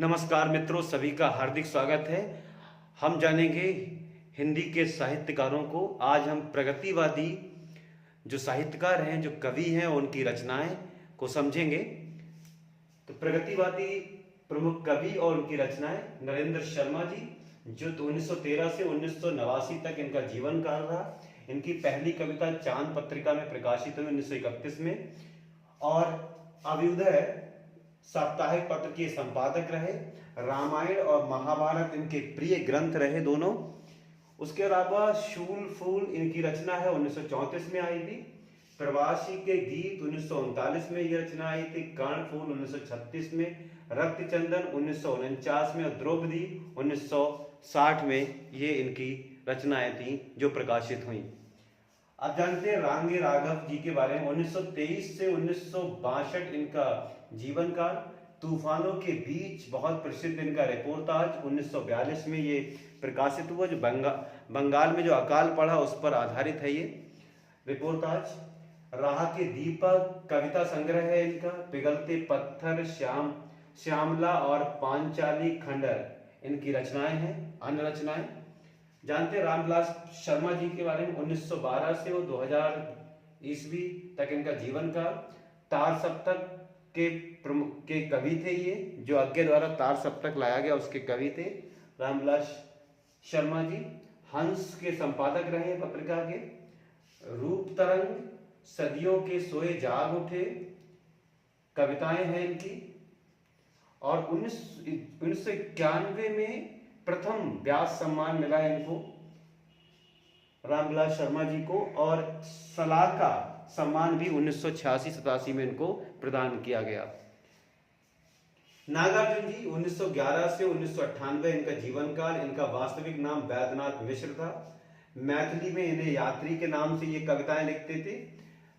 नमस्कार मित्रों, सभी का हार्दिक स्वागत है। हम जानेंगे हिंदी के साहित्यकारों को। आज हम प्रगतिवादी जो साहित्यकार हैं, जो कवि हैं, उनकी रचनाएं को समझेंगे। तो प्रगतिवादी प्रमुख कवि और उनकी रचनाएं, नरेंद्र शर्मा जी, जो 1913 से 1989 तक इनका जीवन काल रहा। इनकी पहली कविता चांद पत्रिका में प्रकाशित हुई 1931 में, और अभ्युदय साप्ताहिक पत्र के संपादक रहे। रामायण और महाभारत इनके प्रिय ग्रंथ रहे दोनों। उसके अलावा शूल फूल इनकी रचना है, 1934 में आई थी। प्रवासी के गीत 1939 में ये रचना आई थी। कर्णफूल 1936 में, रक्तचंदन 1949 में और द्रौपदी 1960 में ये इनकी रचनाएं थी जो प्रकाशित हुई। आप जानते हैं रांगे राघव जी के बारे में। 1923 से 1962 इनका जीवन काल। तूफानों के बीच बहुत प्रसिद्ध इनका रिपोर्टाज 1942 में ये प्रकाशित हुआ, जो बंगाल में जो अकाल पड़ा उस पर आधारित है ये रिपोर्टाज। राह के दीपक कविता संग्रह है इनका। पिघलते पत्थर, श्यामला और पांचाली खंडर इनकी रचनाएं हैं, अन्य रचनाएं। जानते हैं रामविलास शर्मा जी के बारे में। 1912 से वो 2000 ईस्वी तक इनका जीवन काल। तार सप्तक के प्रमुख के कवि थे ये, जो अज्ञे द्वारा तार सप्तक लाया गया उसके कवि थे रामविलास शर्मा जी। हंस के संपादक रहे पत्रिका के। रूप तरंग, सदियों के सोए जाग उठे कविताएं हैं इनकी। और 1991 में प्रथम व्यास सम्मान मिला इनको, रामविलास शर्मा जी को। और सलाका सम्मान भी 1986-87 में इनको प्रदान किया गया। नागार्जुन जी 1911 से 1998 इनका जीवन काल। इनका वास्तविक नाम वैद्यनाथ मिश्र था। मैथिली में इन्हें यात्री के नाम से ये कविताएं लिखते थे।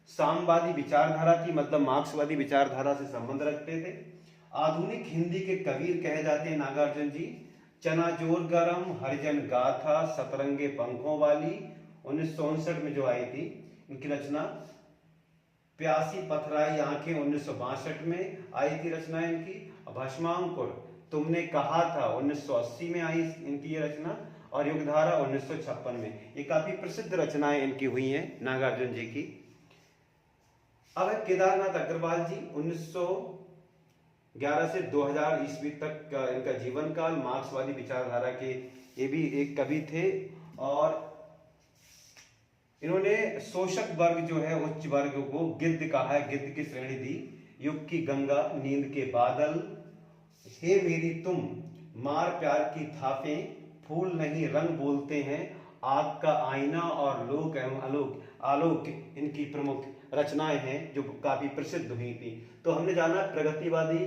साम्यवादी विचारधारा की, मतलब मार्क्सवादी विचारधारा से संबंध रखते थे। आधुनिक हिंदी के कबीर कहे जाते हैं नागार्जुन जी। चनाचोर गरम, हरिजन गाथा, सतरंगे पंखों वाली 1959 में जो आई थी इनकी रचना। प्यासी पथराई आंखें 1962 में आई थी रचना इनकी। भस्मांकुर तुमने कहा था 1980 में आई इनकी ये रचना। और युगधारा 1956 में। ये काफी प्रसिद्ध रचनाएं इनकी हुई हैं नागार्जुन जी की। अब है केदारनाथ अग्रवाल जी। 1911 से 2000 ईस्वी तक का इनका जीवन काल। मार्क्सवादी विचारधारा के ये भी एक कवि थे। और इन्होंने शोषक वर्ग जो है, उच्च वर्ग को गिद्ध कहा है, गिद्ध की श्रेणी दी। युग की गंगा, नींद के बादल, हे मेरी तुम, मार प्यार की थापें, फूल नहीं रंग बोलते हैं, आग का आईना और लोक एवं आलोक इनकी प्रमुख रचनाएं हैं जो काफी प्रसिद्ध हुई थी। तो हमने जाना प्रगतिवादी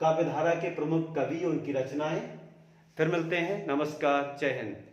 काव्यधारा के प्रमुख कवि, उनकी रचनाएं। फिर मिलते हैं। नमस्कार, जय हिंद।